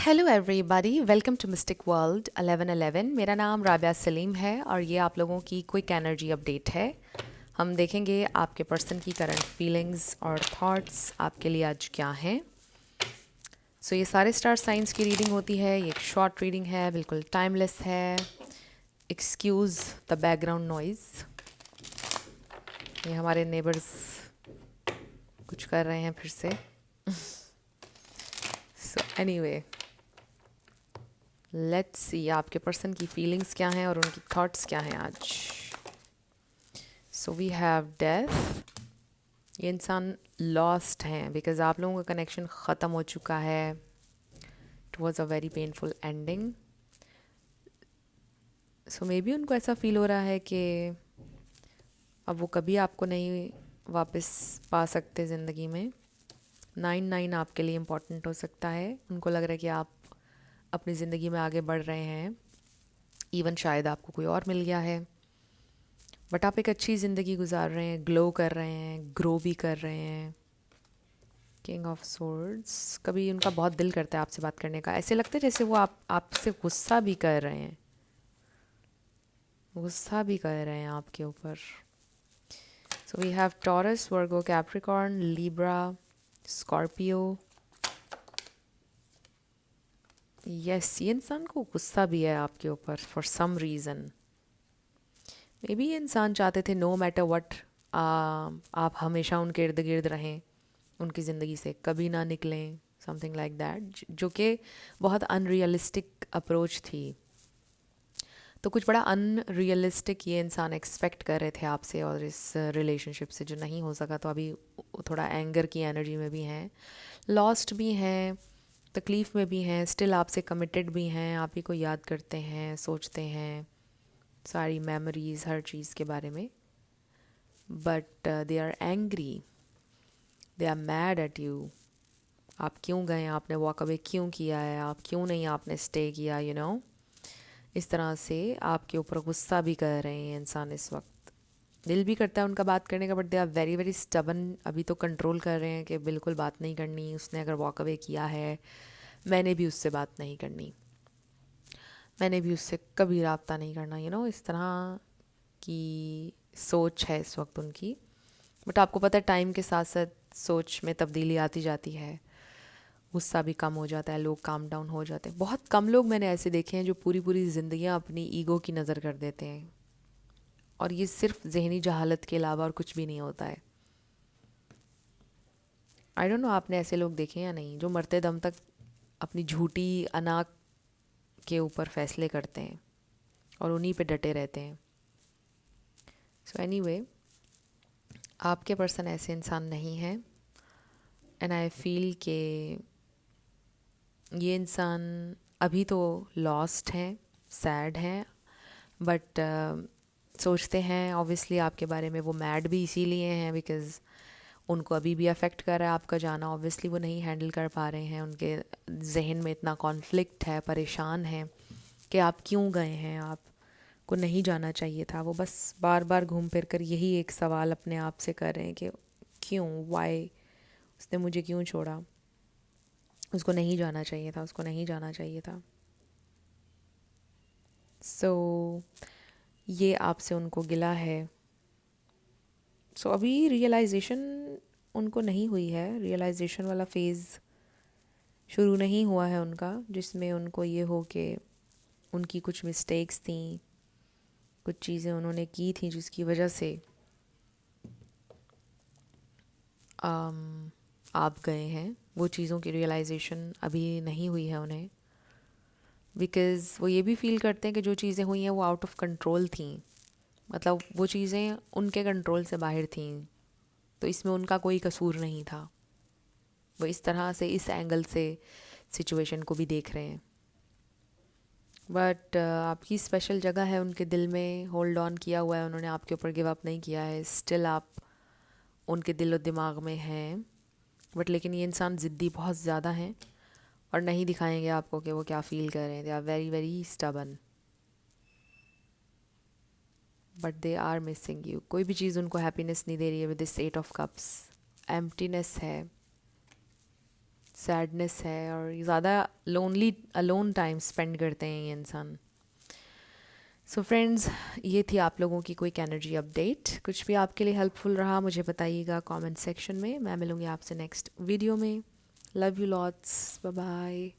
Hello everybody, welcome to mystic world 1111। मेरा नाम राबिया सलीम है और ये आप लोगों की क्विक एनर्जी अपडेट है। हम देखेंगे आपके पर्सन की करंट फीलिंग्स और थॉट्स आपके लिए आज क्या हैं। ये सारे स्टार साइंस की रीडिंग होती है। ये एक शॉर्ट रीडिंग है, बिल्कुल टाइमलेस है। Excuse the background noise. ये हमारे नेबर्स कुछ कर रहे हैं फिर से। एनीवे, लेट्स सी आपके पर्सन की फीलिंग्स क्या हैं और उनकी थॉट्स क्या हैं आज। So we have death. ये इंसान लॉस्ट हैं बिकॉज आप लोगों का कनेक्शन ख़त्म हो चुका है। It was a very painful ending. So may be उनको ऐसा फील हो रहा है कि अब वो कभी आपको नहीं वापस पा सकते ज़िंदगी में। 9-9 आपके लिए इम्पॉर्टेंट हो सकता है। उनको लग रहा है कि आप अपनी ज़िंदगी में आगे बढ़ रहे हैं। इवन शायद आपको कोई और मिल गया है, बट आप एक अच्छी ज़िंदगी गुजार रहे हैं, ग्लो कर रहे हैं, ग्रो भी कर रहे हैं। King of swords. कभी उनका बहुत दिल करता है आपसे बात करने का। ऐसे लगता है जैसे वो आपसे गुस्सा भी कर रहे हैं, गुस्सा भी कर रहे हैं आपके ऊपर। So we have Taurus, Virgo, Capricorn, Libra, Scorpio. Yes, ये इंसान को गुस्सा भी है आपके ऊपर for some reason. Maybe ये इंसान चाहते थे नो मैटर वट आप हमेशा उनके इर्द गिर्द रहें, उनकी ज़िंदगी से कभी ना निकलें, समथिंग लाइक दैट, जो कि बहुत अनरियलिस्टिक अप्रोच थी। तो कुछ बड़ा अनरियलिस्टिक ये इंसान एक्सपेक्ट कर रहे थे आपसे और इस रिलेशनशिप से, जो नहीं हो सका। तो अभी थोड़ा एंगर की एनर्जी में भी हैं, लॉस्ट भी हैं, तकलीफ़ में भी हैं, स्टिल आपसे कमिटेड भी हैं, आप ही को याद करते हैं, सोचते हैं सारी मेमोरीज़, हर चीज़ के बारे में। But they are angry, they are mad at you. आप क्यों गए, आपने वॉक अवे क्यों किया है, आप क्यों नहीं आपने स्टे किया, इस तरह से आपके ऊपर गुस्सा भी कर रहे हैं इंसान इस वक्त। दिल भी करता है उनका बात करने का, but they are very very stubborn. अभी तो कंट्रोल कर रहे हैं कि बिल्कुल बात नहीं करनी। उसने अगर वॉक अवे किया है, मैंने भी उससे बात नहीं करनी, मैंने भी उससे कभी रब्ता नहीं करना, इस तरह की सोच है इस वक्त उनकी। बट आपको पता है टाइम के साथ साथ सोच में तब्दीली आती जाती है, गुस्सा भी कम हो जाता है, लोग काम डाउन हो जाते हैं। बहुत कम लोग मैंने ऐसे देखे हैं जो पूरी पूरी ज़िंदगियां अपनी ईगो की नज़र कर देते हैं, और ये सिर्फ जहनी जहालत के अलावा और कुछ भी नहीं होता है। आई डोंट नो आपने ऐसे लोग देखे या नहीं, जो मरते दम तक अपनी झूठी अना के ऊपर फैसले करते हैं और उन्हीं पे डटे रहते हैं। सो एनीवे, आपके पर्सन ऐसे इंसान नहीं है। एंड आई फील के ये इंसान अभी तो लॉस्ट हैं, सैड हैं, बट सोचते हैं ऑब्वियसली आपके बारे में। वो मैड भी इसीलिए हैं बिकॉज़ उनको अभी भी अफेक्ट कर रहा है आपका जाना। ऑब्वियसली वो नहीं हैंडल कर पा रहे हैं, उनके जहन में इतना कॉन्फ्लिक्ट है, परेशान हैं कि आप क्यों गए हैं, आपको नहीं जाना चाहिए था। वो बस बार बार घूम फिर कर यही एक सवाल अपने आप से कर रहे हैं कि क्यों, वाई, उसने मुझे क्यों छोड़ा, उसको नहीं जाना चाहिए था, उसको नहीं जाना चाहिए था। ये आपसे उनको गिला है। अभी रियलाइजेशन उनको नहीं हुई है, रियलाइजेशन वाला फेज़ शुरू नहीं हुआ है उनका, जिसमें उनको ये हो कि उनकी कुछ मिस्टेक्स थी, कुछ चीज़ें उन्होंने की थी जिसकी वजह से आप गए हैं। वो चीज़ों की रियलाइजेशन अभी नहीं हुई है उन्हें, बिकॉज़ वो ये भी फील करते हैं कि जो चीज़ें हुई हैं वो आउट ऑफ कंट्रोल थी। मतलब वो चीज़ें उनके कंट्रोल से बाहर थीं, तो इसमें उनका कोई कसूर नहीं था। वो इस तरह से, इस एंगल से सिचुएशन को भी देख रहे हैं। बट आपकी स्पेशल जगह है उनके दिल में, होल्ड ऑन किया हुआ है उन्होंने, आपके ऊपर गिव अप नहीं किया है। स्टिल आप उनके दिल और दिमाग में हैं। बट लेकिन ये इंसान ज़िद्दी बहुत ज़्यादा हैं और नहीं दिखाएंगे आपको कि वो क्या फ़ील कर रहे हैं। They are very very stubborn, but they are missing you. कोई भी चीज़ उनको हैप्पीनेस नहीं दे रही है with this 8 of cups. Emptiness है, सैडनेस है, और ज़्यादा लोनली अलोन टाइम स्पेंड करते हैं ये इंसान। सो फ्रेंड्स, ये थी आप लोगों की क्विक एनर्जी अपडेट। कुछ भी आपके लिए हेल्पफुल रहा मुझे बताइएगा कमेंट सेक्शन में। मैं मिलूँगी आपसे नेक्स्ट वीडियो में। Love you lots, bye bye.